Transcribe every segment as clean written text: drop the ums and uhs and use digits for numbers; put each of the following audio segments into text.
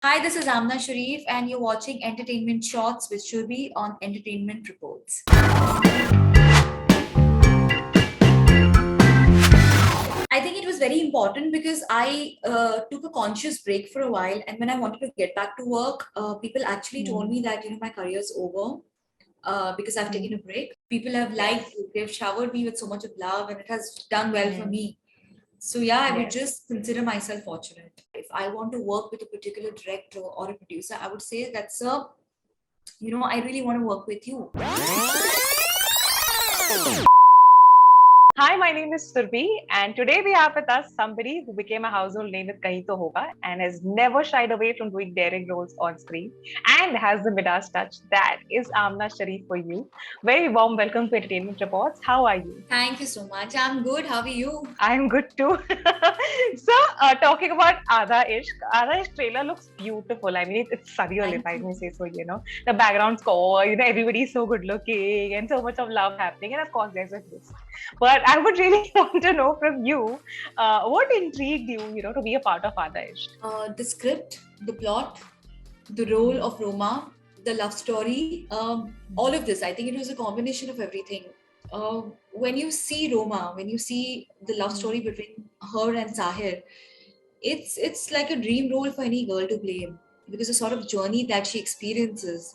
Hi, this is Amna Sharif, and you're watching Entertainment Shots with Shurbi on Entertainment Reports. I think it was very important because I took a conscious break for a while, and when I wanted to get back to work, people actually told me that my career's over because I've taken a break. People have liked it; they've showered me with so much of love, and it has done well for me. So yeah, I would just consider myself fortunate. If I want to work with a particular director or a producer, I would say that's I really want to work with you. Hi, my name is Surbhi, and today we have with us somebody who became a household name with Kahin To Hoga and has never shied away from doing daring roles on screen and has the Midas touch. That is Amna Sharif for you. Very warm welcome to Entertainment Reports. How are you? Thank you so much. I'm good. How are you? I'm good too. So, talking about Aadha Ishq trailer looks beautiful. I mean, it's surreal if I may say so, The background score, everybody's so good looking and so much of love happening. And of course, there's a twist. But I would really want to know from you, what intrigued you, to be a part of Aadha Ishq? The script, the plot, the role of Roma, the love story, all of this. I think it was a combination of everything. When you see Roma, when you see the love story between her and Sahir, it's like a dream role for any girl to play because the sort of journey that she experiences.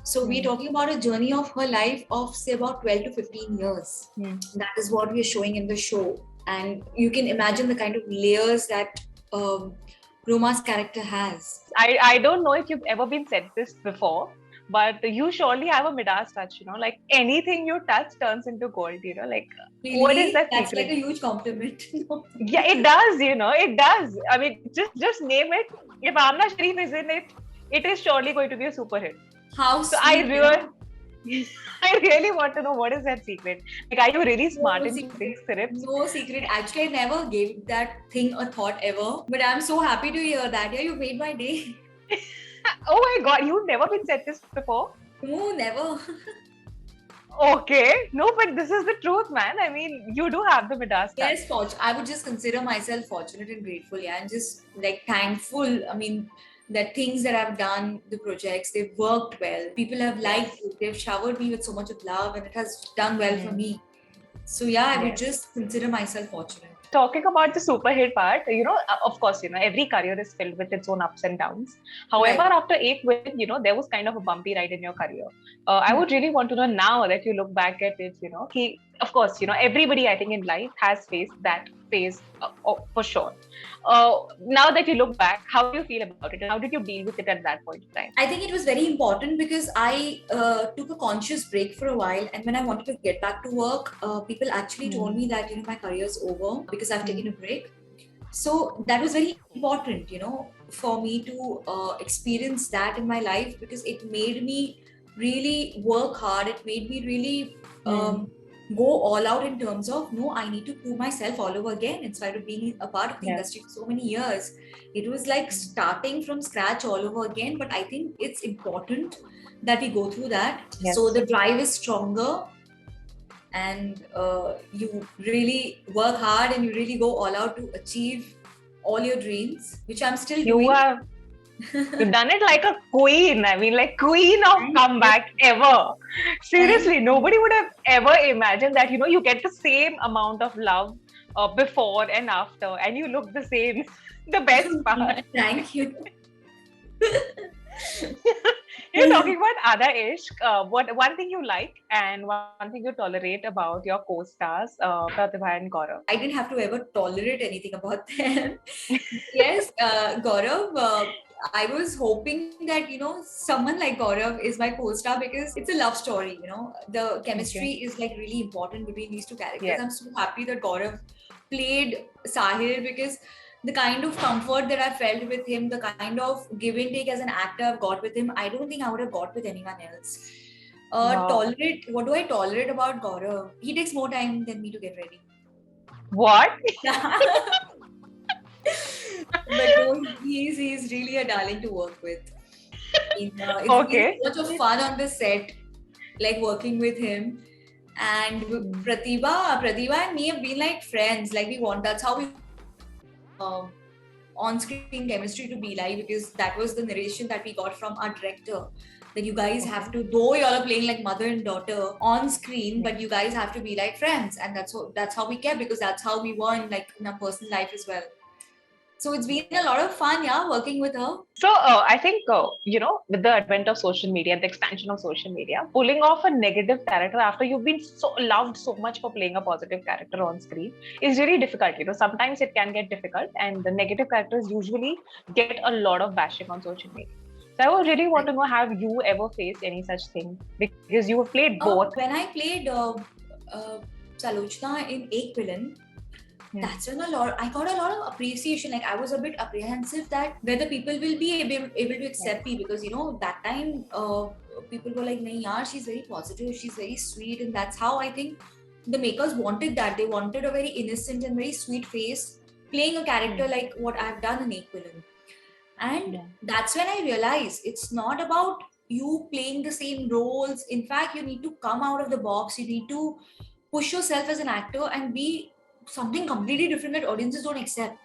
So we're talking about a journey of her life of say about 12 to 15 years. That is what we are showing in the show. And you can imagine the kind of layers that Roma's character has. I don't know if you've ever been said this before, but you surely have a Midas touch, like anything you touch turns into gold, like Really? What is that That's secret? like a huge compliment. Yeah, it does, it does. I mean, just name it. If Amna Sharif is in it, it is surely going to be a super hit. How So sweet, I really want to know what is that secret. Like, are you really smart in writing scripts? No secret. Actually, I never gave that thing a thought ever. But I'm so happy to hear that. Yeah, you made my day. Oh my god, you've never been said this before? No, never. Okay. No, but this is the truth, man. I mean, you do have the Midas touch. Yes, I would just consider myself fortunate and grateful, yeah, and just like thankful. I mean, that things that I've done, the projects, they've worked well. People have liked it. They've showered me with so much of love, and it has done well for me. So yeah, I would just consider myself fortunate. Talking about the super hit part, of course, every career is filled with its own ups and downs. However, after Ek Win, there was kind of a bumpy ride in your career. I would really want to know now that you look back at it, of course, everybody I think in life has faced that phase for sure. Now that you look back, how do you feel about it and how did you deal with it at that point in time? I think it was very important because I took a conscious break for a while, and when I wanted to get back to work, people actually told me that my career's over because I've taken a break. So that was very important, for me to experience that in my life because it made me really work hard. It made me really go all out in terms of no, I need to prove myself all over again in spite of being a part of the industry for so many years. It was like starting from scratch all over again, but I think it's important that we go through that. So the drive is stronger and you really work hard and you really go all out to achieve all your dreams, which I'm still doing. You've done it like a queen. I mean, like queen of comeback ever. Seriously, nobody would have ever imagined that, you get the same amount of love before and after, and you look the same. The best part. Thank you. You're talking about Aadha Ishq. What one thing you like and one thing you tolerate about your co-stars, Pratibha and Gaurav? I didn't have to ever tolerate anything about them. Yes, Gaurav. I was hoping that someone like Gaurav is my co-star because it's a love story. The chemistry is like really important between these two characters. I'm so happy that Gaurav played Sahir because the kind of comfort that I felt with him, the kind of give and take as an actor I've got with him, I don't think I would have got with anyone else. Tolerate. What do I tolerate about Gaurav? He takes more time than me to get ready. What? But no, he's really a darling to work with. It's been so much of fun on the set, like working with him. And Pratibha and me have been like friends. Like that's how we. on-screen chemistry to be like, because that was the narration that we got from our director, that you guys have to, though y'all are playing like mother and daughter on screen, but you guys have to be like friends, and that's how we kept, because that's how we were in like in our personal life as well. So it's been a lot of fun, yeah, working with her. So I think, with the advent of social media and the expansion of social media, pulling off a negative character after you've been so loved so much for playing a positive character on screen is really difficult. Sometimes it can get difficult, and the negative characters usually get a lot of bashing on social media. So I would really want to know, have you ever faced any such thing? Because you have played both. When I played Salochna in Ek Villain, that's when I got a lot of appreciation. Like I was a bit apprehensive that whether people will be able to accept me, because that time people were like, "Nahi yaar, she's very positive, she's very sweet," and that's how I think the makers wanted that. They wanted a very innocent and very sweet face playing a character like what I've done in Ek Villain. And that's when I realized it's not about you playing the same roles. In fact, you need to come out of the box. You need to push yourself as an actor and be something completely different that audiences don't accept.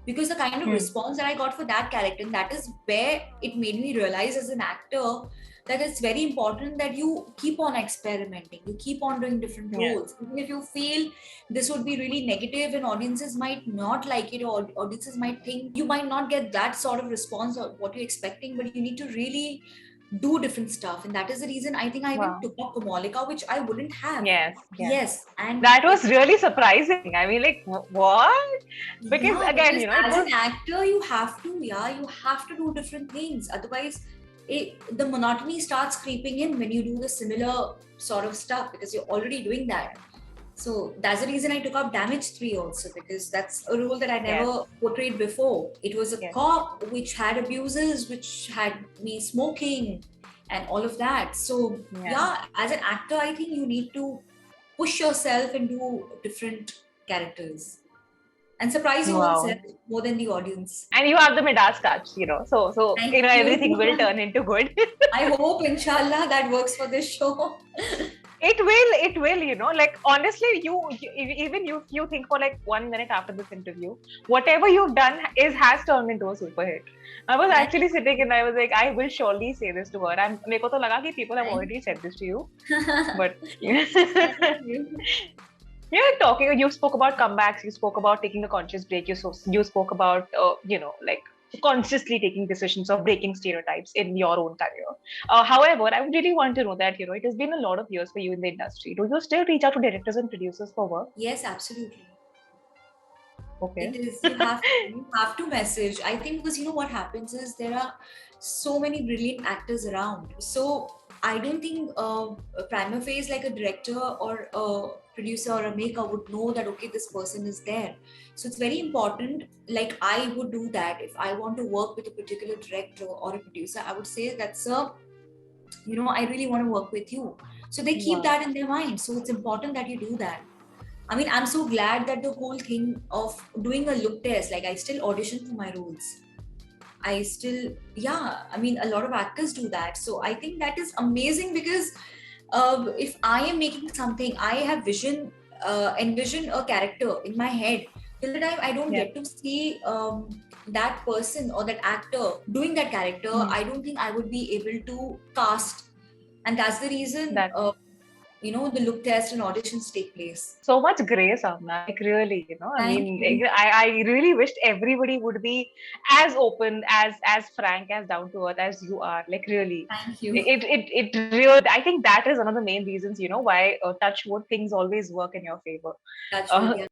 Because the kind of response that I got for that character, and that is where it made me realize as an actor that it's very important that you keep on experimenting, you keep on doing different roles. Even if you feel this would be really negative and audiences might not like it, or audiences might think you might not get that sort of response or what you're expecting, but you need to really do different stuff. And that is the reason I think I even took up Komalika, which I wouldn't have. Yes. And that was really surprising. I mean, like, what? Because again, as an actor, you have to do different things. Otherwise, the monotony starts creeping in when you do the similar sort of stuff, because you're already doing that. So that's the reason I took up Damage 3 also, because that's a role that I never portrayed before. It was a cop which had abuses, which had me smoking and all of that. So as an actor, I think you need to push yourself and do different characters and surprise yourself more than the audience. And you have the Midas touch, so everything will turn into good. I hope, inshallah, that works for this show. It will, like, honestly, even if you think for like 1 minute after this interview, whatever you've done has turned into a super hit. I was actually sitting and I was like, I will surely say this to her. And मेरे को तो लगा कि people have already said this to you. But you spoke about comebacks, you spoke about taking a conscious break, you spoke about, like, consciously taking decisions of breaking stereotypes in your own career. However, I would really want to know that, it has been a lot of years for you in the industry. Do you still reach out to directors and producers for work? Yes, absolutely. Okay. It is, you have to message. I think because what happens is there are so many brilliant actors around. So I don't think prima facie like a director or a producer or a maker would know that, okay, this person is there. So it's very important. Like I would do that if I want to work with a particular director or a producer. I would say that, sir, I really want to work with you. So they keep that in their mind. So it's important that you do that. I mean, I'm so glad that the whole thing of doing a look test, like I still audition for my roles. I still, I mean, a lot of actors do that. So I think that is amazing, because if I am making something, I have envision a character in my head. Till the time I don't get to see that person or that actor doing that character, I don't think I would be able to cast. And that's the reason the look test and auditions take place. So much grace, Amna. Like really, I really wished everybody would be as open, as frank, as down to earth as you are. Like really. Thank you. It really. I think that is one of the main reasons, why touch wood, things always work in your favor. Touch wood,